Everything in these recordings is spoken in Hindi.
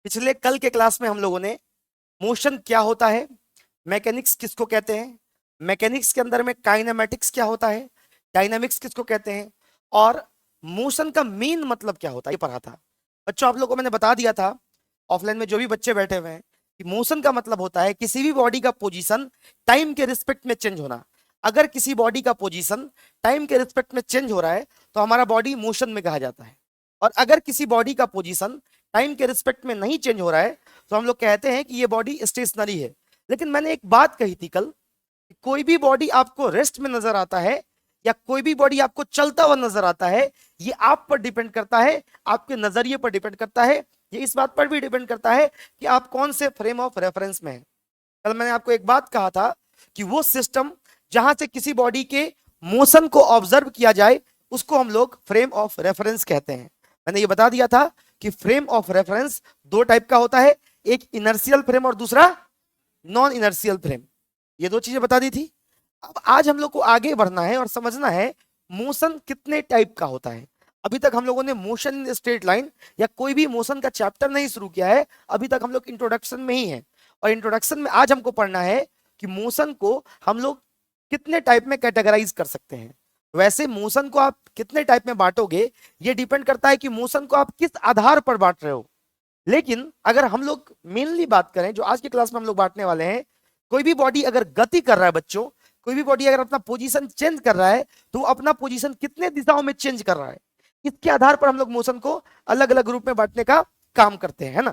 पिछले कल के क्लास में हम लोगों ने मोशन क्या होता है, मैकेनिक्स किसको कहते हैं, मैकेनिक्स के अंदर में काइनेमेटिक्स क्या होता है, डायनामिक्स किसको कहते हैं, और मोशन का मेन मतलब क्या होता है ये पढ़ा था। बच्चों आप लोगों को मैंने बता दिया था, ऑफलाइन में जो भी बच्चे बैठे हुए हैं, कि मोशन का मतलब होता है किसी भी बॉडी का पोजीशन टाइम के रिस्पेक्ट में चेंज होना। अगर किसी बॉडी का पोजीशन टाइम के रिस्पेक्ट में चेंज हो रहा है तो हमारा बॉडी मोशन में कहा जाता है, और अगर किसी बॉडी का पोजीशन टाइम के रिस्पेक्ट में नहीं चेंज हो रहा है तो हम लोग कहते हैं कि ये बॉडी स्टेशनरी है। लेकिन मैंने एक बात कही थी कल, कोई भी बॉडी आपको रेस्ट में नजर आता है या कोई भी बॉडी आपको चलता हुआ नजर आता है, ये आप पर डिपेंड करता है, आपके नजरिए पर डिपेंड करता है, ये इस बात पर भी डिपेंड करता है कि आप कौन से फ्रेम ऑफ रेफरेंस में हैं। कल मैंने आपको एक बात कहा था कि वो सिस्टम जहां से किसी बॉडी के मोशन को ऑब्जर्व किया जाए उसको हम लोग फ्रेम ऑफ रेफरेंस कहते हैं। मैंने ये बता दिया था कि फ्रेम ऑफ रेफरेंस दो टाइप का होता है, एक इनर्शियल फ्रेम और दूसरा नॉन इनर्शियल फ्रेम। ये दो चीजें बता दी थी। अब आज हम लोग को आगे बढ़ना है और समझना है मोशन कितने टाइप का होता है। अभी तक हम लोगों ने मोशन इन स्ट्रेट लाइन या कोई भी मोशन का चैप्टर नहीं शुरू किया है, अभी तक हम लोग इंट्रोडक्शन में ही हैं। और इंट्रोडक्शन में आज हमको पढ़ना है कि मोशन को हम लोग कितने टाइप में कैटेगराइज कर सकते हैं। वैसे मोशन को आप कितने टाइप में बांटोगे ये डिपेंड करता है कि मोशन को आप किस आधार पर बांट रहे हो। लेकिन अगर हम लोग मेनली बात करें जो आज की क्लास में हम लोग बांटने वाले हैं, कोई भी बॉडी अगर गति कर रहा है बच्चों, कोई भी बॉडी अगर अपना पोजीशन चेंज कर रहा है तो वो अपना पोजीशन कितने दिशाओं में चेंज कर रहा है, इसके आधार पर हम लोग मोशन को अलग अलग रूप में बांटने का काम करते हैं, है ना।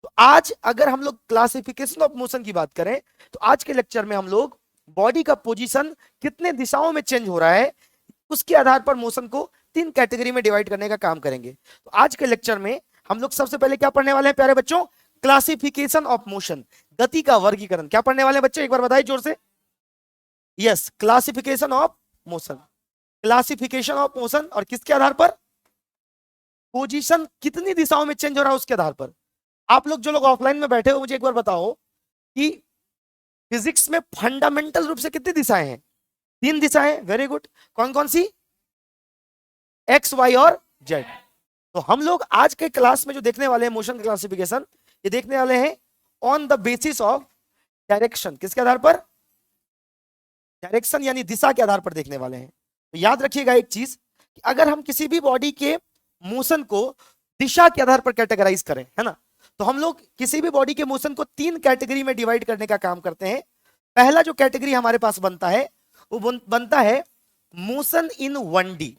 तो आज अगर हम लोग क्लासिफिकेशन ऑफ मोशन की बात करें तो आज के लेक्चर में हम लोग बॉडी का पोजीशन कितने दिशाओं में चेंज हो रहा है उसके आधार पर मोशन को तीन कैटेगरी में डिवाइड करने का काम करेंगे। तो आज के लेक्चर में हम लोग सबसे पहले क्या पढ़ने वाले हैं प्यारे बच्चों, क्लासिफिकेशन ऑफ मोशन, गति का वर्गीकरण। क्या पढ़ने वाले हैं बच्चे, एक बार बताइए जोर से। Yes, classification of motion, classification of motion. और किसके आधार पर, पोजीशन कितनी दिशाओं में चेंज हो रहा है उसके आधार पर। आप लोग जो लोग ऑफलाइन में बैठे हो मुझे एक बार बताओ कि फिजिक्स में फंडामेंटल रूप से कितनी दिशाएं हैं, तीन दिशाएं। Very good. कौन कौन सी, एक्स वाई और जेड। तो हम लोग आज के क्लास में जो देखने वाले हैं मोशन क्लासिफिकेशन, ये देखने वाले हैं on the basis of direction. किसके आधार पर, डायरेक्शन यानी दिशा के आधार पर देखने वाले हैं। तो याद रखिएगा एक चीज कि अगर हम किसी भी बॉडी के मोशन को दिशा के आधार पर कैटेगराइज करें, है ना, तो हम लोग किसी भी बॉडी के मोशन को तीन कैटेगरी में डिवाइड करने का काम करते हैं। पहला जो कैटेगरी हमारे पास बनता है वो बनता है मोशन इन 1D।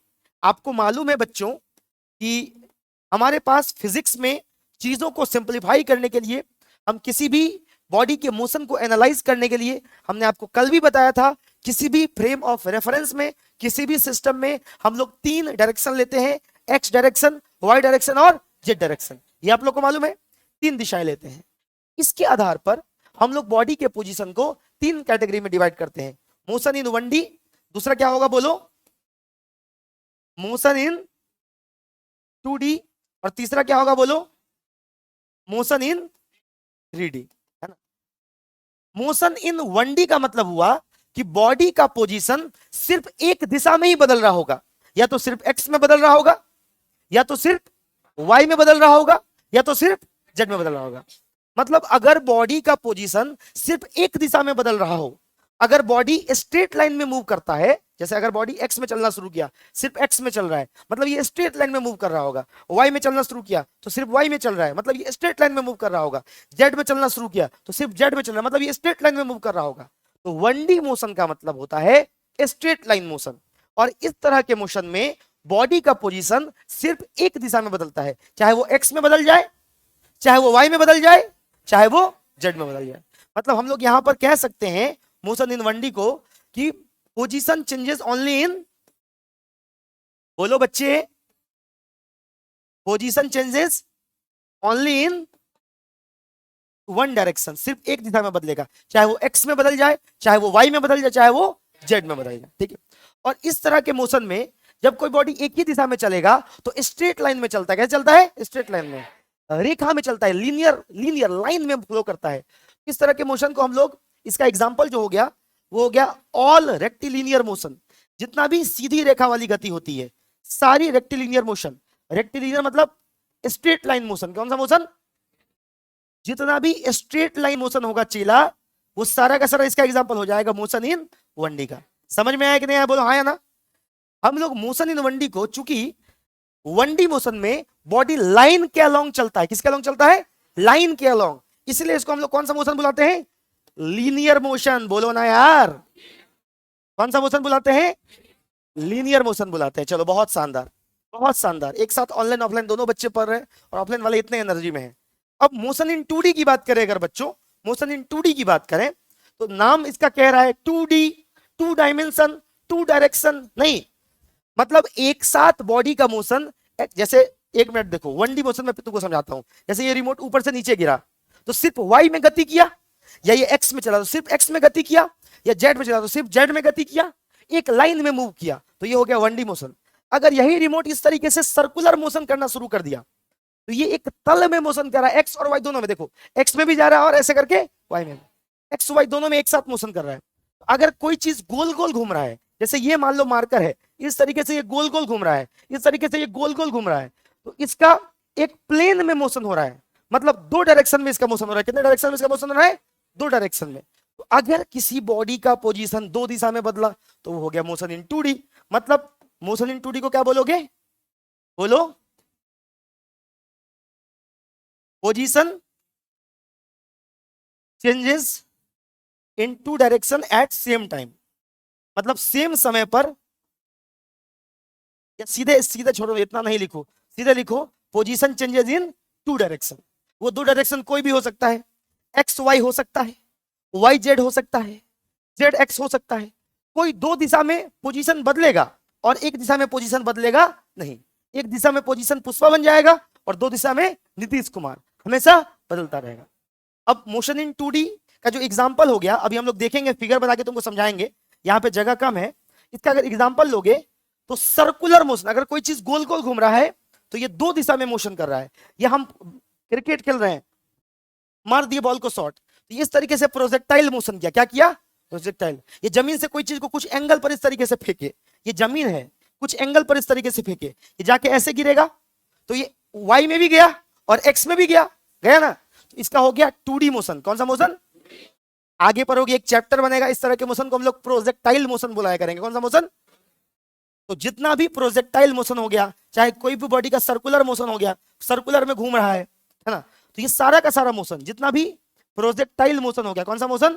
आपको मालूम है बच्चों कि हमारे पास फिजिक्स में चीजों को सिंपलीफाई करने के लिए, हम किसी भी बॉडी के मोशन को एनालाइज करने के लिए, हमने आपको कल भी बताया था, किसी भी फ्रेम ऑफ रेफरेंस में, किसी भी सिस्टम में हम लोग तीन डायरेक्शन लेते हैं, एक्स डायरेक्शन, वाई डायरेक्शन और जेड डायरेक्शन। ये आप लोग को मालूम है, तीन दिशाएं लेते हैं। इसके आधार पर हम लोग बॉडी के पोजीशन को तीन कैटेगरी में डिवाइड करते हैं। मोशन इन 1D, दूसरा क्या होगा बोलो, मोशन इन 2D, और तीसरा क्या होगा बोलो, मोशन इन 3D, है ना। मोशन इन 1D का मतलब हुआ कि बॉडी का पोजीशन सिर्फ एक दिशा में ही बदल रहा होगा, या तो सिर्फ एक्स में बदल रहा होगा, या तो सिर्फ वाई में बदल रहा होगा, या तो सिर्फ जेड में बदल रहा होगा। मतलब अगर बॉडी का पोजीशन सिर्फ एक दिशा में बदल रहा हो, अगर बॉडी स्ट्रेट लाइन में मूव करता है, जैसे अगर बॉडी एक्स में चलना शुरू किया, सिर्फ एक्स में चल रहा है, मतलब ये स्ट्रेट लाइन में मूव कर रहा होगा। वाई में चलना शुरू किया तो सिर्फ वाई में चल रहा है, मतलब ये स्ट्रेट लाइन में मूव कर रहा होगा। जेड में चलना शुरू किया तो सिर्फ जेड में चल रहा है, मतलब ये स्ट्रेट लाइन में मूव कर रहा होगा। तो 1D मोशन का मतलब होता है स्ट्रेट लाइन मोशन। और इस तरह के मोशन में बॉडी का पोजीशन सिर्फ एक दिशा में बदलता है, चाहे वो एक्स में बदल जाए, चाहे वो वाई में बदल जाए, चाहे वो जेड में बदल जाए। मतलब हम लोग यहां पर कह सकते हैं मोशन इन 1D को कि पोजीशन चेंजेस ओनली इन, बोलो बच्चे, position changes only in one direction, सिर्फ एक दिशा में बदलेगा, चाहे वो एक्स में बदल जाए, चाहे वो वाई में बदल जाए, चाहे वो जेड में बदल जाए, ठीक है। और इस तरह के मोशन में जब कोई बॉडी एक ही दिशा में चलेगा तो स्ट्रेट लाइन में चलता है। कैसे चलता है, स्ट्रेट लाइन में, रेखा में चलता है, लीनियर लीनियर लाइन में फ्लो करता है। इस तरह के मोशन को हम लोग, इसका एग्जांपल जो हो गया वो हो गया ऑल रेक्टिलिनियर मोशन। जितना भी सीधी रेखा वाली गति होती है सारी रेक्टिलिनियर मोशन। रेक्टिलिनियर मतलब स्ट्रेट लाइन मोशन। कौन सा मोशन, जितना भी स्ट्रेट लाइन मोशन होगा चीला, वो सारा का सारा इसका एग्जांपल हो जाएगा मोशन इन 1D का। समझ में आया कि नहीं आया? बोलो हाँ या ना। हम लोग मोशन इन 1D को, चूंकि 1D मोशन में बॉडी लाइन के अलोंग चलता है, किसके अलोंग चलता है? लाइन के अलोंग, इसलिए इसको हम लोग कौन सा मोशन बुलाते हैं? Linear motion. बोलो ना यार, कौन सा मोशन बुलाते हैं? लीनियर मोशन बुलाते हैं। चलो बहुत शानदार, बहुत शानदार। एक साथ ऑनलाइन ऑफलाइन दोनों बच्चे पढ़ रहे हैं और ऑफलाइन वाले इतने एनर्जी में हैं। अब मोशन इन 2D की बात करें अगर बच्चों, मोशन इन 2D की बात करें तो नाम इसका कह रहा है 2D, 2 डायमेंशन, 2 डायरेक्शन नहीं, मतलब एक साथ बॉडी का मोशन। जैसे एक मिनट देखो, 1D मोशन में तुमको समझाता हूं। जैसे ये रिमोट ऊपर से नीचे गिरा तो सिर्फ वाई में गति किया, या ये एक्स में चला तो सिर्फ एक्स में गति किया, या जेड में चला तो सिर्फ जेड में गति किया, एक लाइन में मूव किया, तो ये हो गया 1D मोशन। अगर यही रिमोट इस तरीके से सर्कुलर मोशन करना शुरू कर दिया तो ये एक तल में मोशन कर रहा है, एक्स और वाई दोनों में। देखो एक्स में भी जा रहा है और ऐसे करके वाई में, एक्स वाई दोनों में एक साथ मोशन कर रहा है। अगर कोई चीज गोल गोल घूम रहा है, जैसे ये मान लो मार्कर है, इस तरीके से ये गोल गोल घूम रहा है, इस तरीके से ये गोल गोल घूम रहा है, तो इसका एक प्लेन में मोशन हो रहा है, मतलब 2 डायरेक्शन में इसका मोशन हो रहा है। कितने डायरेक्शन में इसका मोशन हो रहा है? 2 डायरेक्शन में। तो अगर किसी बॉडी का पोजीशन 2 दिशा में बदला तो वो हो गया मोशन इन 2D। मतलब मोशन इन 2D को क्या बोलोगे? बोलो, position changes in 2 direction at same time. मतलब सेम समय पर, या सीधे सीधे छोड़ो, इतना नहीं लिखो, सीधे लिखो पोजीशन चेंजेस इन 2 डायरेक्शन। वो 2 डायरेक्शन कोई भी हो सकता है, एक्स वाई हो सकता है, वाई जेड हो सकता है, जेड एक्स हो सकता है। कोई 2 दिशा में पोजीशन बदलेगा और एक दिशा में पोजीशन बदलेगा नहीं। एक दिशा में पोजीशन पुष्पा बन जाएगा और 2 दिशा में नीतीश कुमार, हमेशा बदलता रहेगा। अब मोशन इन 2D का जो एग्जांपल हो गया, अभी हम लोग देखेंगे, फिगर बना के तुमको समझाएंगे, यहाँ पे जगह कम है। इसका अगर एग्जांपल लोगे तो सर्कुलर मोशन, अगर कोई चीज गोल गोल घूम रहा है तो ये 2 दिशा में मोशन कर रहा है। ये हम क्रिकेट खेल रहे हैं, मार दिए बॉल को शॉट, तो इस तरीके से प्रोजेक्टाइल मोशन किया। क्या किया? प्रोजेक्टाइल। ये जमीन से कोई चीज को कुछ एंगल पर इस तरीके से फेंके, ये जमीन है, कुछ एंगल पर इस तरीके से फेंके, ये जाके ऐसे गिरेगा, तो ये वाई में भी गया और एक्स में भी गया, गया ना। तो इसका हो गया 2D मोशन। कौन सा मोशन? आगे पर होगी, एक चैप्टर बनेगा, इस तरह के मोशन को हम लोग प्रोजेक्टाइल मोशन बुलाया करेंगे। कौन सा मोशन? तो जितना भी प्रोजेक्टाइल मोशन हो गया, चाहे कोई भी बॉडी का सर्कुलर मोशन हो गया, सर्कुलर में घूम रहा है ना, तो ये सारा का सारा मोशन जितना भी प्रोजेक्टाइल मोशन हो गया, कौन सा मोशन?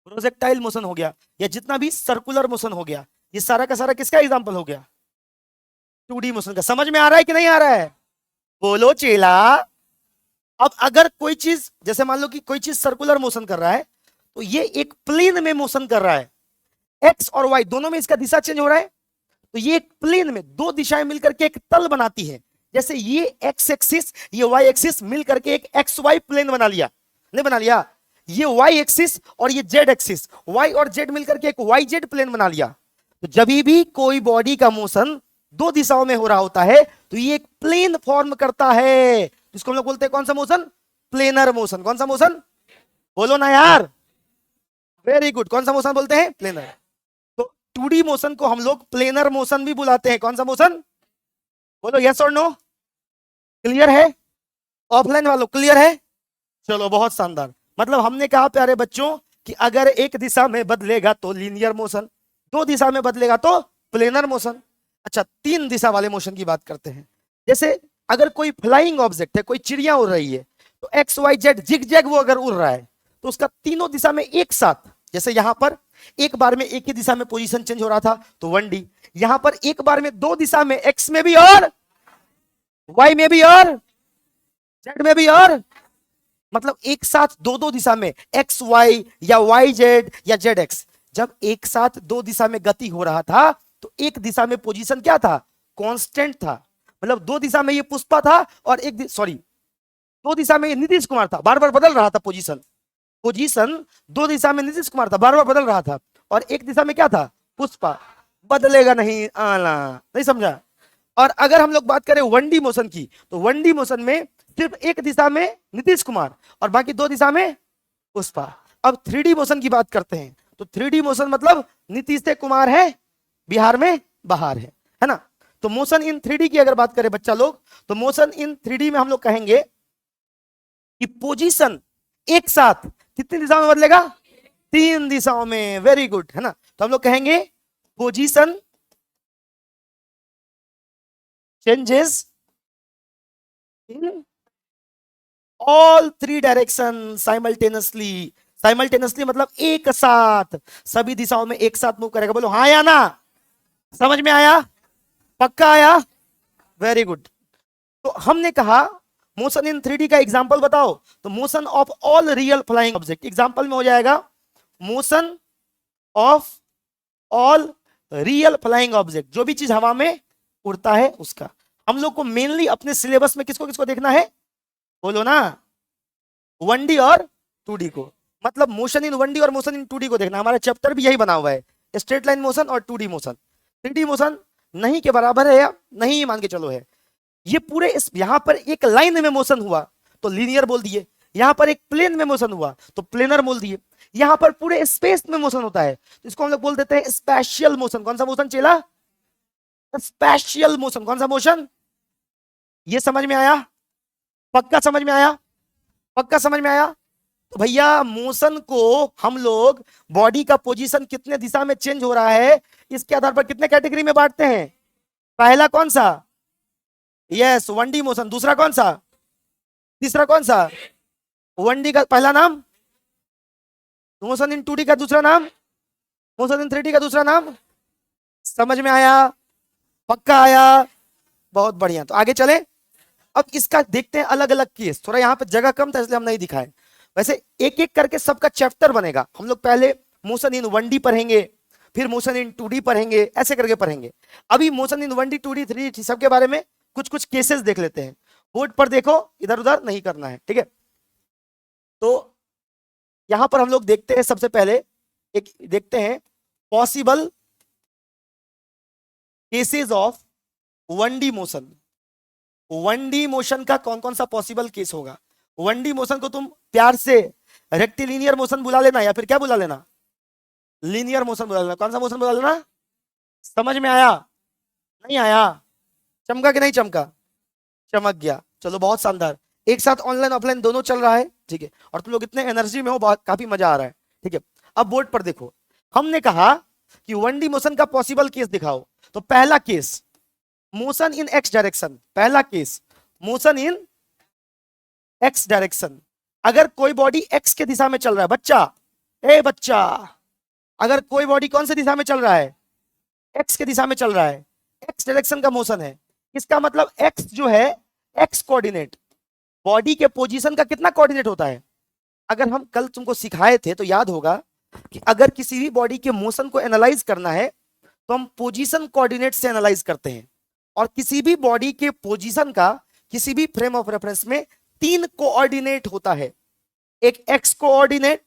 प्रोजेक्टाइल मोशन हो गया, या जितना भी सर्कुलर मोशन हो गया, ये सारा का सारा किसका एग्जांपल हो गया? 2D मोशन का। समझ में आ रहा है कि नहीं आ रहा है? बोलो चेला। अब अगर कोई चीज, जैसे मान लो कि कोई चीज सर्कुलर मोशन कर रहा है, तो ये एक प्लेन में मोशन कर रहा है, एक्स और वाई दोनों में इसका दिशा चेंज हो रहा है, तो ये एक प्लेन में 2 दिशाएं मिलकर के एक तल बनाती है। जैसे ये एक्स एक्सिस, ये वाई एक्सिस मिलकर के एक एक्स वाई प्लेन बना लिया, नहीं बना लिया? ये वाई एक्सिस और ये जेड एक्सिस, वाई और जेड मिलकर के एक वाई जेड प्लेन बना लिया। तो जब भी कोई बॉडी का मोशन 2 दिशाओं में हो रहा होता है तो ये एक प्लेन फॉर्म करता है, जिसको हम लोग बोलते हैं कौन सा मोशन? Planar motion. कौन सा मोशन? बोलो ना यार, वेरी गुड। कौन सा मोशन बोलते हैं? प्लेनर। तो 2D मोशन को हम लोग प्लेनर मोशन भी बुलाते हैं। कौन सा मोशन? बोलो यस और नो। क्लियर है? ऑफलाइन वालों क्लियर है? चलो बहुत शानदार। मतलब हमने कहा प्यारे बच्चों कि अगर एक दिशा में बदलेगा तो लीनियर मोशन, 2 दिशा में बदलेगा तो प्लेनर मोशन। अच्छा, 3 दिशा वाले मोशन की बात करते हैं। जैसे अगर कोई फ्लाइंग ऑब्जेक्ट है, कोई चिड़िया उड़ रही है, तो X Y Z zig zag वो अगर उड़ रहा है तो उसका तीनों दिशा में एक साथ, जैसे यहां पर एक बार में एक ही दिशा में पोजीशन चेंज हो रहा था तो 1D, यहां पर एक बार में 2 दिशा में, एक्स में भी और वाई में भी और जेड में भी, और मतलब एक साथ 2 दिशा में एक्स वाई या वाई जेड या जेड एक्स, जब एक साथ 2 दिशा में गति हो रहा था तो एक दिशा में पोजीशन क्या था? कांस्टेंट था। मतलब 2 दिशा में ये पुष्पा था और 2 दिशा में ये नीतीश कुमार था, बार बार बदल रहा था पोजीशन। 2 दिशा में नीतीश कुमार था, बार बार बदल रहा था, और एक दिशा में क्या था? पुष्पा। बदलेगा नहीं, आला नहीं समझा? और अगर हम लोग बात करें 1D मोशन की, तो 1D मोशन में सिर्फ एक दिशा में नीतीश कुमार और बाकी 2 दिशा में पुष्पा। अब 3D मोशन की बात करते हैं, तो 3D मोशन मतलब नीतीश कुमार है, बिहार में बाहर है ना। तो मोशन इन 3D की अगर बात करें बच्चा लोग, तो मोशन इन 3D में हम लोग कहेंगे कि पोजीशन एक साथ कितनी दिशाओं में बदलेगा? 3 दिशाओं में। वेरी गुड, है ना। तो हम लोग कहेंगे position changes in all 3 direction simultaneously. Simultaneously मतलब एक साथ, सभी दिशाओं में एक साथ मूव करेगा। बोलो हाँ या ना? समझ में आया? पक्का आया? Very good. तो हमने कहा मोशन इन 3D का एग्जांपल बताओ, तो motion of all real flying object example में हो जाएगा motion of all real flying object, जो भी चीज हवा में उड़ता है उसका। हम लोग को मेनली अपने सिलेबस में किसको किसको देखना है? बोलो ना, 1D और 2D को। मतलब मोशन इन 1D और मोशन इन 2D को देखना। हमारा चैप्टर भी यही बना हुआ है, स्ट्रेट लाइन मोशन और 2D मोशन। 3D मोशन नहीं के बराबर है या नहीं मान के चलो है। ये पूरे इस यहां पर एक लाइन में मोशन हुआ तो लीनियर बोल दिए, यहां पर एक प्लेन में मोशन हुआ तो प्लेनर बोल दिए, यहां पर पूरे स्पेस में मोशन होता है तो इसको हम लोग बोल देते हैं स्पेशियल मोशन। कौन सा मोशन चेला? Spatial motion. कौन सा मोशन? ये समझ में आया? पक्का समझ में आया? पक्का समझ में आया? तो भैया मोशन को हम लोग बॉडी का पोजीशन कितने दिशा में चेंज हो रहा है इसके आधार पर कितने कैटेगरी में बांटते हैं? पहला कौन सा? Yes, 1D motion. दूसरा कौन सा? तीसरा कौन सा? 1D का पहला नाम, मोशन इन 2D का दूसरा नाम, मोशन इन 3D का दूसरा नाम। समझ में आया? पक्का आया? बहुत बढ़िया। तो आगे चले, अब इसका देखते हैं अलग अलग केस। थोड़ा यहाँ पे जगह कम था इसलिए हम नहीं दिखाए, वैसे एक एक करके सबका चैप्टर बनेगा। हम लोग पहले मोशन इन 1D पढ़ेंगे, फिर मोशन इन 2D पढ़ेंगे, ऐसे करके पढ़ेंगे। अभी motion in 1D 2D 3D सबके बारे में कुछ कुछ केसेस देख लेते हैं। बोर्ड पर देखो, इधर उधर नहीं करना है, ठीक है। तो यहां पर हम लोग देखते हैं, सबसे पहले एक देखते हैं possible cases of 1D motion. 1D motion का कौन कौन सा पॉसिबल केस होगा? 1D मोशन को तुम प्यार से रेक्टिलिनियर मोशन बुला लेना या फिर क्या बुला लेना? लीनियर मोशन बुला लेना। कौन सा मोशन बुला लेना? समझ में आया? नहीं आया? चमका कि नहीं चमका? चमक गया। चलो बहुत शानदार। एक साथ ऑनलाइन ऑफलाइन दोनों चल रहा है, ठीक है। और तुम लोग इतने एनर्जी में हो, बहुत काफी मजा आ रहा है, ठीक है। अब बोर्ड पर देखो, हमने कहा कि 1D मोशन का पॉसिबल केस दिखाओ। तो पहला case motion in X direction. पहला case motion in X direction. अगर कोई बॉडी एक्स के दिशा में चल रहा है, बच्चा ए बच्चा, अगर कोई बॉडी कौन सी दिशा में चल रहा है? एक्स के दिशा में चल रहा है, एक्स डायरेक्शन का मोशन है। इसका मतलब एक्स जो है, एक्स कोऑर्डिनेट, बॉडी के पोजीशन का कितना कोऑर्डिनेट होता है? अगर हम कल तुमको सिखाए थे तो याद होगा कि अगर किसी भी बॉडी के मोशन को एनालाइज करना है तो हम पोजीशन कोऑर्डिनेट से एनालाइज करते हैं। और किसी भी बॉडी के पोजीशन का किसी भी फ्रेम ऑफ रेफरेंस में 3 कोऑर्डिनेट होता है। एक एक्स कोऑर्डिनेट,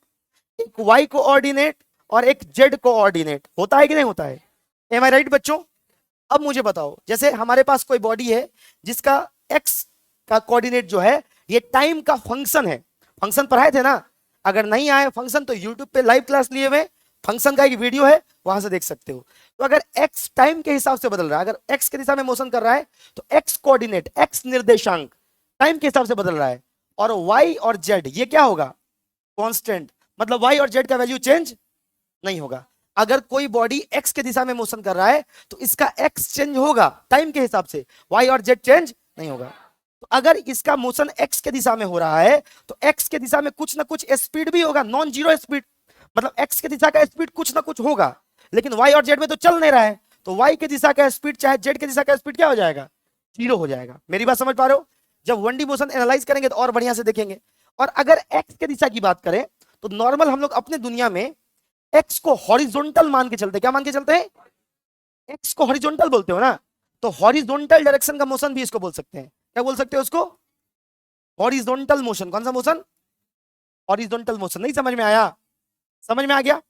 एक वाई कोऑर्डिनेट और एक जेड कोऑर्डिनेट। होता है कि नहीं होता है? एम आई राइट बच्चों? अब मुझे बताओ, जैसे हमारे पास कोई बॉडी है जिसका एक्स का कोऑर्डिनेट जो है ये टाइम का फंक्शन है। फंक्शन पढ़ाए थे ना? अगर नहीं आए फंक्शन तो यूट्यूब पे लाइव क्लास लिए हुए फंक्शन का एक वीडियो है, वहां से देख सकते हो। तो अगर एक्स टाइम के हिसाब से बदल रहा है, अगर एक्स की दिशा में मोशन कर रहा है तो एक्स कोऑर्डिनेट, एक्स निर्देशांक टाइम के हिसाब से बदल रहा है। और वाई और जेड ये क्या होगा? कांस्टेंट। मतलब वाई और जेड का वैल्यू चेंज नहीं होगा। अगर कोई बॉडी एक्स के दिशा में मोशन कर रहा है तो इसका एक्स चेंज होगा टाइम के हिसाब से, वाई और जेड चेंज नहीं होगा। तो अगर इसका मोशन एक्स के दिशा में हो रहा है तो एक्स के दिशा में कुछ ना कुछ स्पीड भी होगा, नॉन जीरो स्पीड। मतलब एक्स के दिशा का स्पीड कुछ ना कुछ होगा, लेकिन वाई और जेड में तो चल नहीं रहा है, तो वाई के दिशा का स्पीड चाहे जेड के दिशा का स्पीड क्या हो जाएगा? जीरो हो जाएगा। मेरी बात समझ पा रहे हो? जब 1D मोशन एनालाइज करेंगे तो और बढ़िया से देखेंगे। और अगर एक्स के दिशा की बात करें तो नॉर्मल हम लोग अपने दुनिया में एक्स को हॉरिजॉन्टल मान के चलते हैं। क्या मान के चलते हैं? एक्स को हॉरिजॉन्टल बोलते हो ना, तो हॉरिजॉन्टल डायरेक्शन का मोशन भी इसको बोल सकते हैं। क्या बोल सकते हो उसको? Horizontal motion. कौन सा मोशन? Horizontal motion. नहीं समझ में आया? समझ में आ गया?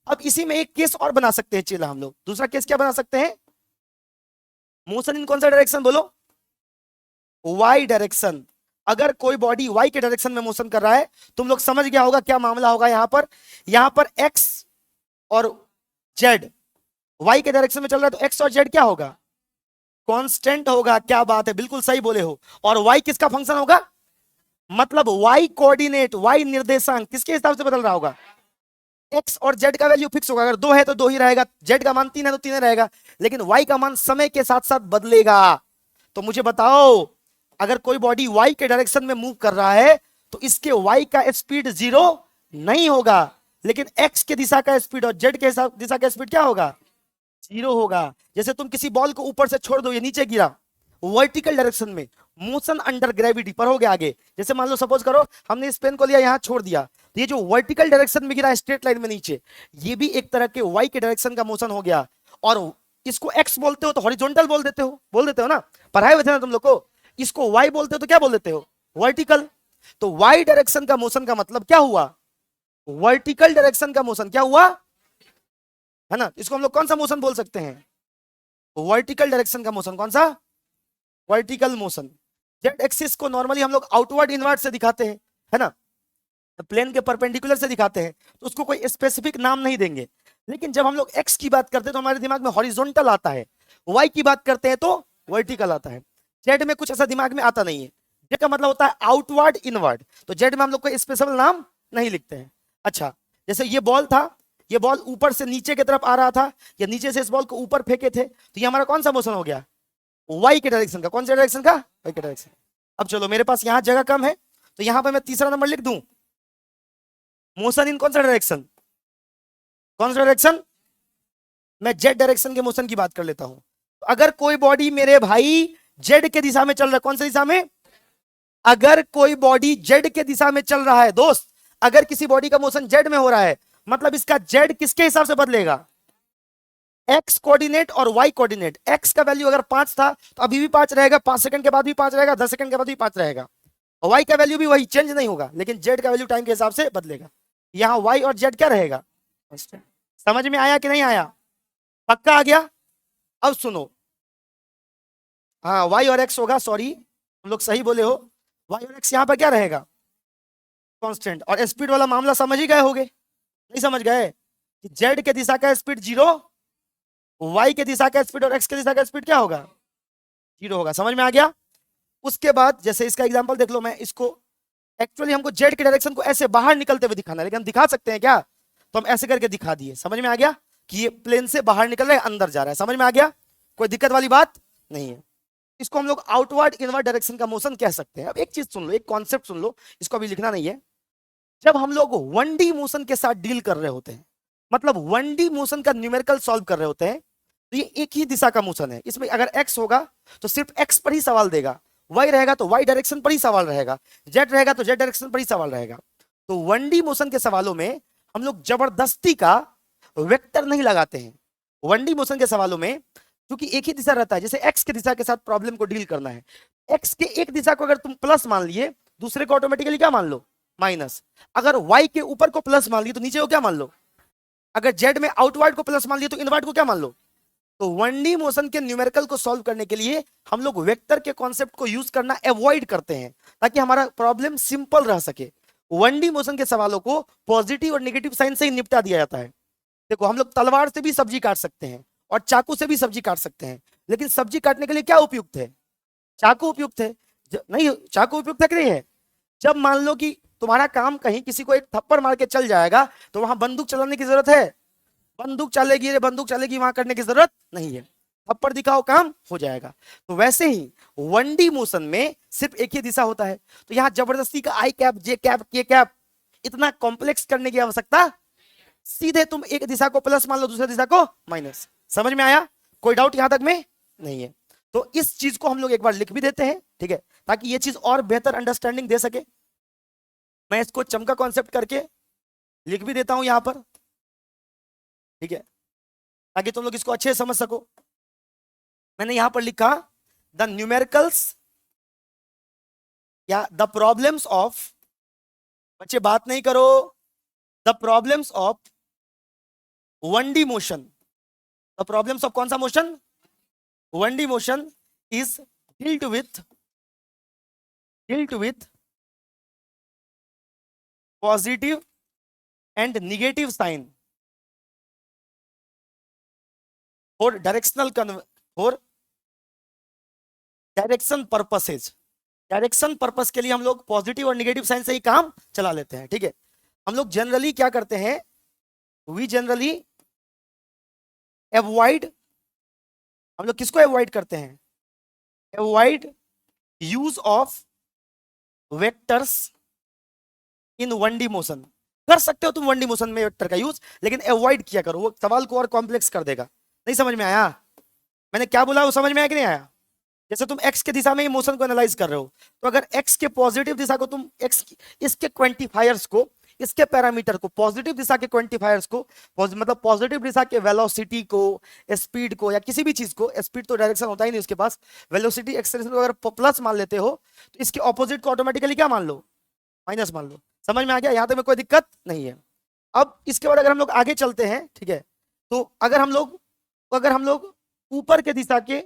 अब इसी में एक केस और बना सकते हैं चेला हम लोग। दूसरा केस क्या बना सकते हैं? मोशन इन कौन सा डायरेक्शन बोलो? Y direction. अगर कोई बॉडी वाई के डायरेक्शन में मोशन कर रहा है, तुम लोग समझ गया होगा क्या मामला होगा। यहां पर एक्स और जेड वाई के डायरेक्शन में चल रहा है तो एक्स और जेड क्या होगा? कांस्टेंट होगा। क्या बात है, बिल्कुल सही बोले हो। और वाई किसका फंक्शन होगा? मतलब y कोऑर्डिनेट, y निर्देशांक किसके हिसाब से बदल रहा होगा? x और z का वैल्यू फिक्स होगा, अगर 2 है तो 2 ही रहेगा, z का मान 3 है तो 3 रहेगा, लेकिन y का मान समय के साथ साथ बदलेगा। तो मुझे बताओ, अगर कोई बॉडी y के डायरेक्शन में मूव कर रहा है तो इसके y का स्पीड 0 नहीं होगा, लेकिन x के दिशा का स्पीड और z के दिशा का स्पीड क्या होगा? 0 होगा। जैसे तुम किसी बॉल को ऊपर से छोड़ दो, ये नीचे गिरा वर्टिकल डायरेक्शन में, मोशन अंडर ग्रेविटी पर हो गया आगे। जैसे मान लो सपोज करो हमने इस पेन को लिया यहां छोड़ दिया, तो ये जो वर्टिकल डायरेक्शन में गिरा स्ट्रेट लाइन में नीचे, ये भी एक तरह के वाई के डायरेक्शन का मोशन हो गया। और इसको एक्स बोलते हो तो हॉरिजॉन्टल बोल देते हो ना, पढ़ाए हुए थे ना तुम लोग को। इसको वाई बोलते हो तो क्या बोल देते हो? वर्टिकल। तो वाई डायरेक्शन का मोशन का मतलब क्या हुआ? वर्टिकल डायरेक्शन का मोशन क्या हुआ, है ना? इसको हम लोग कौन सा मोशन बोल सकते हैं? वर्टिकल डायरेक्शन का मोशन। कौन सा? Vertical motion. जेड एक्सिस को नॉर्मली हम लोग आउटवर्ड इनवर्ड से दिखाते हैं, है ना, प्लेन के परपेंडिकुलर से दिखाते हैं, तो उसको कोई स्पेसिफिक नाम नहीं देंगे। लेकिन जब हम लोग एक्स की बात करते हैं तो हमारे दिमाग में हॉरिजॉन्टल आता है, वाई की बात करते हैं तो वर्टिकल आता है। जेड में कुछ ऐसा दिमाग में आता नहीं है। जेड का मतलब होता है आउटवर्ड इनवर्ड, तो जेड में हम लोग कोई स्पेशल नाम नहीं लिखते हैं। अच्छा, जैसे ये बॉल था, ये बॉल ऊपर से नीचे की तरफ आ रहा था, या नीचे से इस बॉल को ऊपर फेंके थे, तो ये हमारा कौन सा मोशन हो गया? वाई के डायरेक्शन का। कौन सा डायरेक्शन का? वाई के डायरेक्शन। अब चलो, मेरे पास यहां जगह कम है, तो यहां पर मैं तीसरा नंबर लिख दूं, मोशन इन कौन सा डायरेक्शन? कौन सा डायरेक्शन? मैं जेड डायरेक्शन के मोशन की बात कर लेता हूं। अगर कोई बॉडी मेरे भाई जेड के दिशा में चल रहा है, कौन सी दिशा में? अगर कोई बॉडी जेड के दिशा में चल रहा है दोस्त, अगर किसी बॉडी का मोशन जेड में हो रहा है, मतलब इसका जेड किसके हिसाब से बदलेगा? एक्स कोऑर्डिनेट और वाई कोऑर्डिनेट। एक्स का वैल्यू अगर 5 था तो अभी भी 5 रहेगा, 5 सेकंड के बाद भी 5 रहेगा, 10 सेकंड के बाद भी 5 रहेगा। और वाई का वैल्यू भी वही चेंज नहीं होगा, लेकिन जेड का वैल्यू टाइम के हिसाब से बदलेगा। यहां वाई और जेड क्या रहेगा? समझ में आया कि नहीं आया? पक्का आ गया? अब सुनो, हाँ वाई और एक्स होगा, सॉरी हम लोग सही बोले हो, वाई और एक्स यहाँ पर क्या रहेगा? कांस्टेंट। और स्पीड वाला मामला समझ ही गए होगे, नहीं समझ गए? जेड के दिशा का स्पीड 0, वाई के दिशा का स्पीड और एक्स के दिशा का स्पीड क्या होगा? 0 होगा। समझ में आ गया? उसके बाद जैसे इसका एग्जांपल देख लो, मैं इसको एक्चुअली हमको जेड के डायरेक्शन को ऐसे बाहर निकलते हुए दिखाना है, लेकिन हम दिखा सकते हैं क्या? तो हम ऐसे करके दिखा दिए। समझ में आ गया कि ये प्लेन से बाहर निकल रहा है, अंदर जा रहा है। समझ में आ गया? कोई दिक्कत वाली बात नहीं है। इसको हम लोग आउटवर्ड इनवर्ड डायरेक्शन का मोशन कह सकते हैं। अब एक चीज सुन लो, एक कॉन्सेप्ट सुन लो, इसको अभी लिखना नहीं है। जब हम लोग 1D मोशन के साथ डील कर रहे होते हैं, मतलब 1D मोशन का न्यूमेरिकल सॉल्व कर रहे होते हैं, तो ये एक ही दिशा का मोशन है। इसमें अगर x होगा तो सिर्फ x पर ही सवाल देगा, y रहेगा तो y डायरेक्शन पर ही सवाल रहेगा, z रहेगा तो z डायरेक्शन पर ही सवाल रहेगा। तो 1D मोशन के सवालों में हम लोग जबरदस्ती का वेक्टर नहीं लगाते हैं। 1D मोशन के सवालों में क्योंकि एक ही दिशा रहता है, जैसे x के दिशा के साथ प्रॉब्लम को डील करना है, x के एक दिशा को अगर तुम प्लस मान लिए, दूसरे को ऑटोमेटिकली क्या मान लो? माइनस। अगर y के ऊपर को प्लस मान लिए तो नीचे को क्या मान लो? अगर z में आउटवर्ड को प्लस मान लिए तो इनवर्ड को क्या मान लो? तो 1D मोशन के न्यूमेरिकल को सॉल्व करने के लिए हम लोग वेक्टर के कॉन्सेप्ट को यूज करना अवॉइड करते हैं, ताकि हमारा प्रॉब्लम सिंपल रह सके। 1D मोशन के सवालों को पॉजिटिव और नेगेटिव साइन से ही निपटा दिया जाता है। देखो, हम लोग तलवार से भी सब्जी काट सकते हैं और चाकू से भी सब्जी काट सकते हैं, लेकिन सब्जी काटने के लिए क्या उपयुक्त है? चाकू उपयुक्त है। नहीं, चाकू उपयुक्त है कि नहीं है? जब मान लो कि तुम्हारा काम कहीं किसी को एक थप्पड़ मार के चल जाएगा, तो वहां बंदूक चलाने की जरूरत है? बंदूक चलेगी वहां करने की जरूरत नहीं है, थप्पड़ दिखाओ काम हो जाएगा। तो वैसे ही 1D मोशन में सिर्फ एक ही दिशा होता है, तो यहां जबरदस्ती का आई कैप, जे कैप, के कैप इतना कॉम्प्लेक्स करने की आवश्यकता, सीधे तुम एक दिशा को प्लस मान लो, दूसरी दिशा को माइनस। समझ में आया? कोई डाउट यहां तक में नहीं है? तो इस चीज को हम लोग एक बार लिख भी देते हैं, ठीक है, ताकि ये चीज और बेहतर अंडरस्टैंडिंग दे सके। मैं इसको चमका कॉन्सेप्ट करके लिख भी देता हूं यहां पर, ठीक है, ताकि तुम लोग इसको अच्छे से समझ सको। मैंने यहां पर लिखा द न्यूमेरिकल्स या द प्रॉब्लम्स ऑफ, बच्चे बात नहीं करो, the problems of 1D motion. The problems of कौन सा motion? 1D motion is dealt with positive and negative sign for direction purposes। Direction purpose के लिए हम लोग पॉजिटिव और निगेटिव साइन से ही काम चला लेते हैं, ठीक है। हम लोग जनरली क्या करते हैं, वी जनरली अवॉइड, हम लोग किसको अवॉइड करते हैं, avoid use of vectors in 1D motion. कर सकते हो तुम 1D मोशन में वेक्टर का यूज, लेकिन अवॉइड किया करो, वो सवाल को और कॉम्प्लेक्स कर देगा। नहीं समझ में आया मैंने क्या बोला, वो समझ में आया कि नहीं आया? जैसे तुम x के दिशा में ही मोशन को एनालाइज कर रहे हो, तो अगर x के पॉजिटिव दिशा को तुम इसके क्वांटिफायर्स को, इसके पैरामीटर को, पॉजिटिव दिशा के क्वांटिफायर्स को, मतलब पॉजिटिव दिशा के वेलोसिटी को, स्पीड को, या किसी भी चीज को, स्पीड तो डायरेक्शन होता ही नहीं उसके पास, वेलोसिटी एक्सेलरेशन को अगर प्लस मान लेते हो, तो इसके ऑपोजिट को ऑटोमेटिकली क्या मान लो, माइनस मान लो। समझ में आ गया? यहां तक में कोई दिक्कत नहीं है। अब इसके बाद अगर हम लोग आगे चलते हैं, ठीक है, तो अगर हम लोग ऊपर के दिशा के,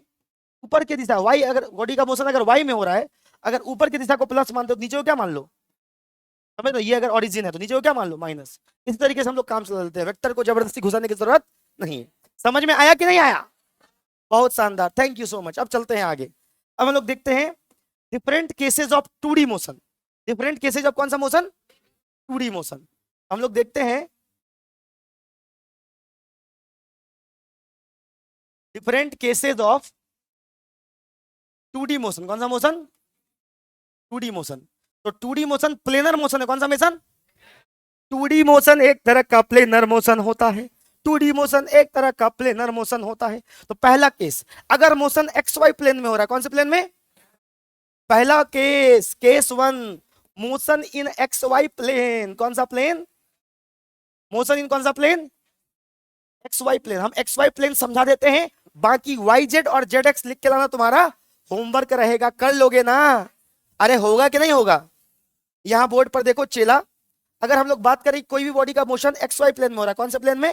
ऊपर की दिशा वाई, अगर बॉडी का मोशन अगर वाई में हो रहा है, अगर ऊपर की दिशा को प्लस मानते हो तो नीचे को क्या मान लो, समझ लो, ये अगर ओरिजिन है तो नीचे को क्या मान लो, माइनस। इस तरीके से हम लोग काम चला लेते हैं, वेक्टर को जबरदस्ती घुसाने की जरूरत नहीं है। समझ में आया कि नहीं आया? बहुत शानदार, थैंक यू सो मच। अब चलते हैं आगे। अब हम लोग देखते हैं different cases of 2D motion. Different cases of कौन सा मोशन, 2D मोशन। हम लोग देखते हैं different cases of 2D motion. कौन सा मोशन, 2D मोशन। तो 2D मोशन प्लेनर मोशन है। कौन सा मोशन, 2D मोशन एक तरह का प्लेनर मोशन होता है। 2D मोशन एक तरह का प्लेनर मोशन होता है। तो पहला केस, अगर मोशन एक्स वाई प्लेन में हो रहा है, कौन से प्लेन में, पहला case, case 1, motion in X Y plane. कौन सा प्लेन, मोशन इन कौन सा प्लेन, एक्स वाई प्लेन। हम एक्स वाई प्लेन समझा देते हैं, बाकी वाई जेड और जेड एक्स लिख के लाना तुम्हारा होमवर्क रहेगा, कर लोगे ना? अरे होगा कि नहीं होगा? यहां बोर्ड पर देखो चेला, अगर हम लोग बात करें कोई भी बॉडी का मोशन एक्स वाई प्लेन में हो रहा है, कौन से प्लेन में,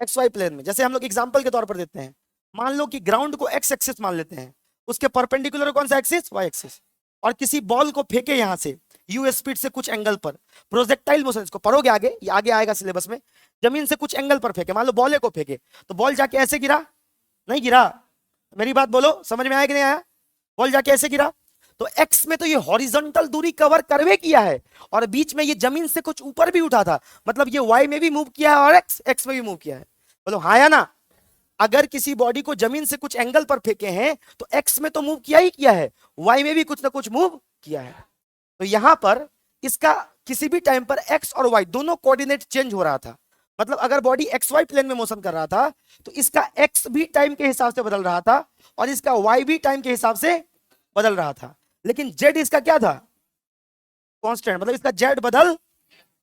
एक्स वाई प्लेन में। जैसे हम लोग एग्जांपल के तौर पर देते हैं, मान लो कि ग्राउंड को एक्स एक्सिस मान लेते हैं, उसके परपेंडिकुलर कौन सा एक्सिस, वाई एक्सिस, और किसी बॉल को फेंके यहां से यू स्पीड से कुछ एंगल पर, प्रोजेक्टाइल मोशन, इसको पढ़ोगे आगे, ये आगे आएगा सिलेबस में। जमीन से कुछ एंगल पर फेंके, मान लो बॉल को फेंके, तो बॉल जाके ऐसे गिरा, नहीं गिरा, मेरी बात बोलो, समझ में आया कि नहीं आया? बॉल जाके ऐसे गिरा, तो एक्स में तो ये हॉरिजॉन्टल दूरी कवर करवे किया है, और बीच में ये जमीन से कुछ ऊपर भी उठा था, मतलब ये वाई में भी मूव किया है और एक्स में भी मूव किया है। बोलो हाँ या ना? अगर किसी बॉडी को जमीन से कुछ एंगल पर फेंके हैं, तो एक्स में तो मूव किया ही किया है, वाई में भी कुछ ना कुछ मूव किया है। तो यहां पर इसका किसी भी टाइम पर एक्स और वाई दोनों कोऑर्डिनेट चेंज हो रहा था, मतलब अगर बॉडी एक्स वाई प्लेन में मोशन कर रहा था, तो इसका एक्स भी टाइम के हिसाब से बदल रहा था, और इसका वाई भी टाइम के हिसाब से बदल रहा था। लेकिन जेड इसका क्या था, कांस्टेंट, मतलब इसका जेड बदल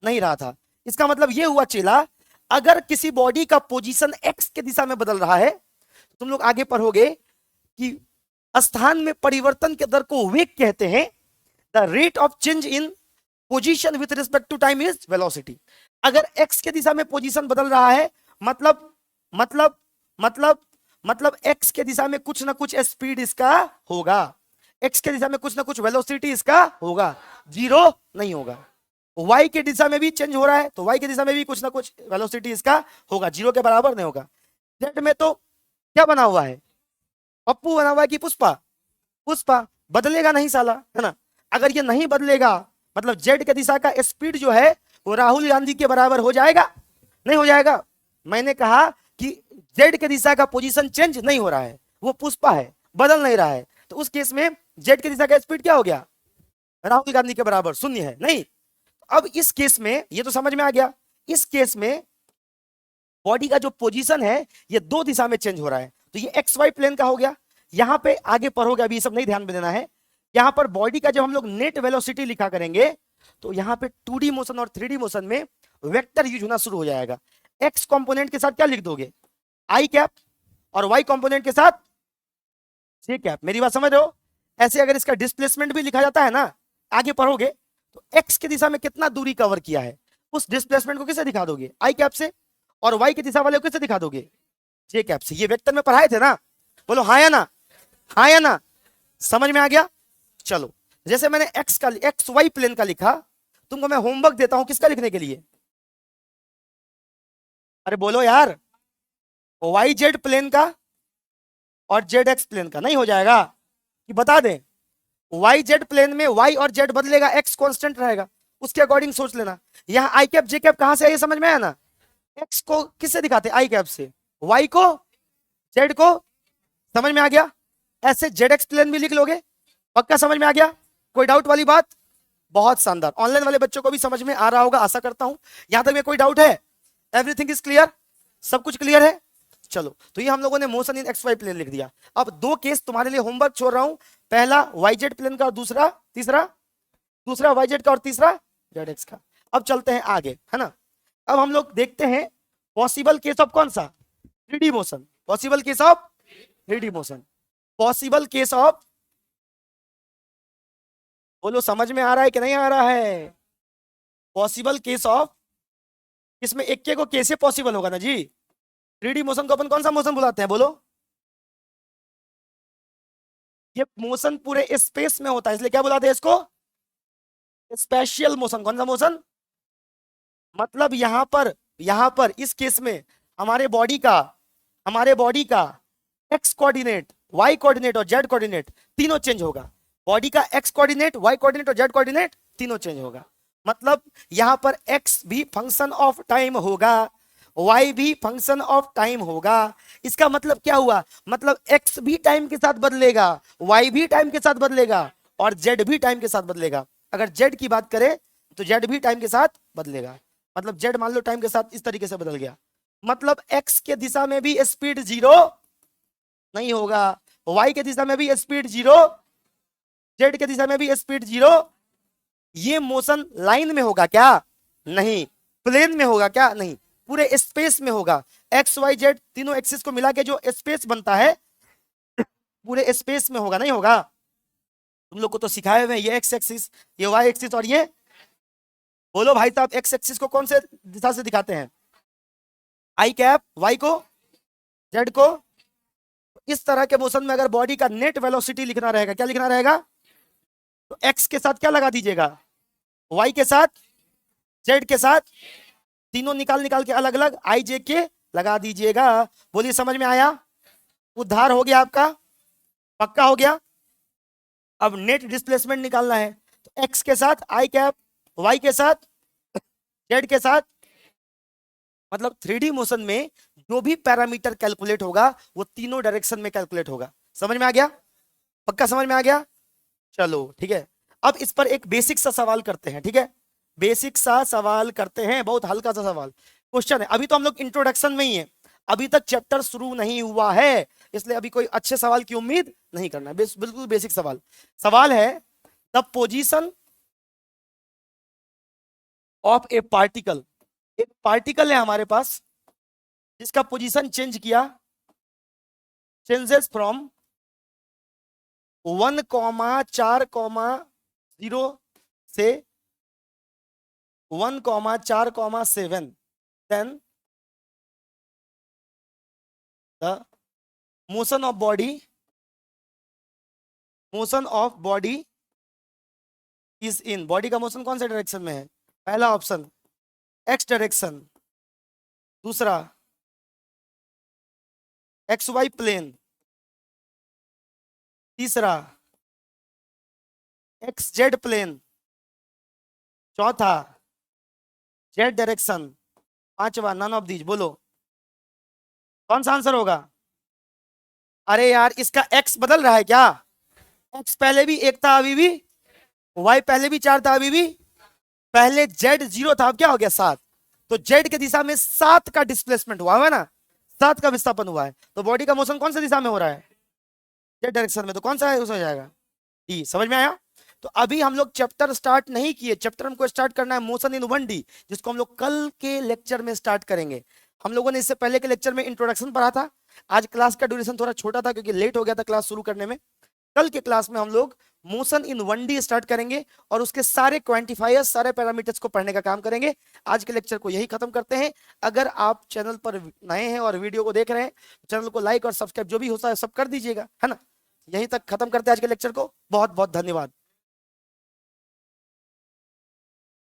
नहीं रहा था। इसका मतलब ये हुआ चेला, अगर किसी बॉडी का पोजीशन एक्स के दिशा में बदल रहा है, तो तुम लोग आगे पढ़ोगे कि स्थान में परिवर्तन के दर को वेग कहते हैं। The rate of change in position with respect to time is velocity. अगर एक्स के दिशा में पोजीशन बदल रहा है, मतलब मतलब मतलब मतलब एक्स के दिशा में कुछ ना कुछ स्पीड इसका होगा, एक्स के दिशा में कुछ ना कुछ वेलोसिटी इसका होगा, जीरो नहीं होगा। वाई के दिशा में भी चेंज हो रहा है, तो वाई के दिशा में भी कुछ ना कुछ वेलोसिटी इसका होगा, जीरो के बराबर नहीं होगा। जेड में तो क्या बना हुआ है, पप्पू बना हुआ है कि पुष्पा, पुष्पा बदलेगा नहीं साला, है ना? अगर ये नहीं बदलेगा, मतलब जेड के दिशा का स्पीड जो है वो राहुल गांधी के बराबर हो जाएगा, नहीं हो जाएगा? मैंने कहा कि जेड के दिशा का पोजीशन चेंज नहीं हो रहा है, वो पुष्पा है, बदल नहीं रहा है, तो उस केस में जेड के दिशा का स्पीड क्या हो गया, राहुल गांधी के बराबर, शून्य है, नहीं? अब इस केस में ये तो समझ में आ गया, इस केस में बॉडी का जो पोजीशन है ये दो दिशा में चेंज हो रहा है, तो ये एक्स वाई प्लेन का हो गया। यहां पे आगे पढ़ोगे, अभी ये सब नहीं ध्यान में देना है। यहां पर बॉडी का जब हम लोग नेट वेलोसिटी लिखा करेंगे, तो यहां पे 2D मोशन और 3D मोशन में वेक्टर यूज होना शुरू हो जाएगा। एक्स कंपोनेंट के साथ क्या लिख दोगे, आई कैप, और वाई कंपोनेंट के साथ जे कैप। मेरी बात समझ रहे हो? ऐसे अगर इसका डिस्प्लेसमेंट भी लिखा जाता है ना, आगे पढ़ोगे, तो एक्स की दिशा में कितना दूरी कवर किया है, उस डिस्प्लेसमेंट को किससे दिखा दोगे, आई कैप से, और वाई की दिशा वाले को किससे दिखा दोगे, जे कैप से। ये वेक्टर में पढ़ाए थे ना, बोलो हाँ या ना, हाँ या ना? समझ में आ गया? चलो, जैसे मैंने एक्स वाई प्लेन का लिखा, तुमको मैं होमवर्क देता हूं किसका लिखने के लिए, अरे बोलो यार, वाई जेड प्लेन का और जेड एक्स प्लेन का। नहीं हो जाएगा कि बता दें? वाई जेड प्लेन में वाई और जेड बदलेगा, एक्स कांस्टेंट रहेगा, उसके अकॉर्डिंग सोच लेना। यहाँ आई कैप जे कैप कहां से है ये समझ में आया ना। एक्स को किससे दिखाते हैं, आई कैप से, वाई को, जेड को, समझ में आ गया। ऐसे जेड एक्स प्लेन भी लिख लोगे, पक्का समझ में आ गया, कोई डाउट वाली बात। बहुत शानदार, ऑनलाइन वाले बच्चों को भी समझ में आ रहा होगा आशा करता हूं। यहां तक में कोई डाउट है, एवरीथिंग इज क्लियर, सब कुछ क्लियर है। चलो तो ये हम लोगों ने motion in X Y plane लिख दिया। अब दो केस तुम्हारे लिए होमवर्क छोड़ रहा हूं, पहला वाई जेड प्लेन का और दूसरा तीसरा, दूसरा वाई जेड का और तीसरा जेड एक्स का। अब चलते हैं आगे, है ना। अब हम लोग देखते हैं पॉसिबल केस ऑफ कौन सा, 3D motion, possible case of 3D motion, possible case of, बोलो समझ में आ रहा है कि नहीं आ रहा है। पॉसिबल केस ऑफ, इसमें एक के को कैसे पॉसिबल होगा ना जी। 3D मोशन को अपन कौन सा मोशन बुलाते हैं बोलो, ये मोशन पूरे स्पेस में होता है इसलिए क्या बुलाते हैं इसको, स्पेशियल मोशन। कौन सा मोशन, मतलब यहां पर इस केस में हमारे बॉडी का एक्स कोऑर्डिनेट, वाई कोऑर्डिनेट और जेड कोऑर्डिनेट तीनों चेंज होगा। बॉडी का एक्स कोऑर्डिनेट, वाई कोऑर्डिनेट और जेड कोऑर्डिनेट तीनों चेंज होगा। मतलब यहां पर एक्स भी फंक्शन ऑफ टाइम होगा, वाई भी फंक्शन ऑफ टाइम होगा। इसका मतलब क्या हुआ, मतलब एक्स भी टाइम के साथ बदलेगा, वाई भी टाइम के साथ बदलेगा और जेड भी टाइम के साथ बदलेगा। अगर जेड की बात करें तो जेड भी टाइम के साथ बदलेगा। मतलब जेड मान लो टाइम के साथ इस तरीके से बदल गया, मतलब एक्स के दिशा में भी स्पीड जीरो नहीं होगा, वाई के दिशा में भी स्पीड जीरो, जेड के दिशा में भी स्पीड जीरो। ये मोशन लाइन में होगा क्या, नहीं। प्लेन में होगा क्या, नहीं। पूरे स्पेस में होगा। एक्स वाई जेड तीनों एक्सिस को मिला के जो स्पेस बनता है पूरे स्पेस में होगा, नहीं होगा। तुम लोग को तो सिखाए हुए ये एक्स एक्सिस, ये वाई एक्सिस और ये, बोलो भाई साहब एक्स एक्सिस को कौन से दिशा से दिखाते हैं, आई कैप, वाई को, जेड को। इस तरह के मोशन में अगर बॉडी का नेट वेलोसिटी लिखना रहेगा, क्या लिखना रहेगा, तो एक्स के साथ क्या लगा दीजिएगा, वाई के साथ, जेड के साथ, तीनों निकाल निकाल के अलग अलग आई जे के लगा दीजिएगा। बोलिए समझ में आया, उद्धार हो गया आपका, पक्का हो गया। अब नेट डिस्प्लेसमेंट निकालना है, तो एक्स के साथ आई कैप, वाई के साथ, जेड के साथ। मतलब 3D मोशन में जो भी पैरामीटर कैलकुलेट होगा वो तीनों डायरेक्शन में कैलकुलेट होगा। समझ में आ गया, पक्का समझ में आ गया। चलो ठीक है, अब इस पर एक बेसिक सा सवाल करते हैं, ठीक है। बेसिक सा सवाल करते हैं, बहुत हल्का सा सवाल क्वेश्चन है। अभी तो हम लोग इंट्रोडक्शन में ही है, अभी तक चैप्टर शुरू नहीं हुआ है, इसलिए अभी कोई अच्छे सवाल की उम्मीद नहीं करना है। बिल्कुल बेसिक सवाल। सवाल है the position of A particle, एक पार्टिकल है हमारे पास जिसका पोजीशन चेंज किया, चेंजेस फ्रॉम 1,4,0 से 1,4,7, then the motion of body is in, body का मोशन कौन से डायरेक्शन में है, पहला ऑप्शन एक्स डायरेक्शन, दूसरा एक्स वाई प्लेन, तीसरा एक्स जेड प्लेन, चौथा जेड डायरेक्शन, पांचवा नन ऑफ दीज। बोलो कौन सा आंसर होगा। अरे यार इसका एक्स बदल रहा है क्या, एक्स पहले भी एक था अभी भी, वाई पहले भी 4 था अभी भी, पहले जेड 0 था अब क्या हो गया 7, तो जेड के दिशा में 7 का डिस्प्लेसमेंट हुआ है ना, 7 का विस्थापन हुआ है। तो बॉडी का मोशन कौन सी दिशा में हो रहा है, जेड डायरेक्शन में, तो कौन सा है उसमें जाएगा डी। समझ में आया। तो अभी हम लोग चैप्टर स्टार्ट नहीं किए, चैप्टर हमको स्टार्ट करना है मोशन इन 1D, जिसको हम लोग कल के लेक्चर में स्टार्ट करेंगे। हम लोगों ने इससे पहले के लेक्चर में इंट्रोडक्शन पढ़ा था, आज क्लास का ड्यूरेशन थोड़ा छोटा था क्योंकि लेट हो गया था क्लास शुरू करने में। कल के क्लास में हम लोग मोशन इन 1D स्टार्ट करेंगे और उसके सारे क्वांटिफायर्स, सारे पैरामीटर्स को पढ़ने का काम करेंगे। आज के लेक्चर को यही खत्म करते हैं। अगर आप चैनल पर नए हैं और वीडियो को देख रहे हैं, चैनल को लाइक और सब्सक्राइब जो भी होता है सब कर दीजिएगा, है ना। यहीं तक खत्म करते हैं आज के लेक्चर को। बहुत बहुत धन्यवाद।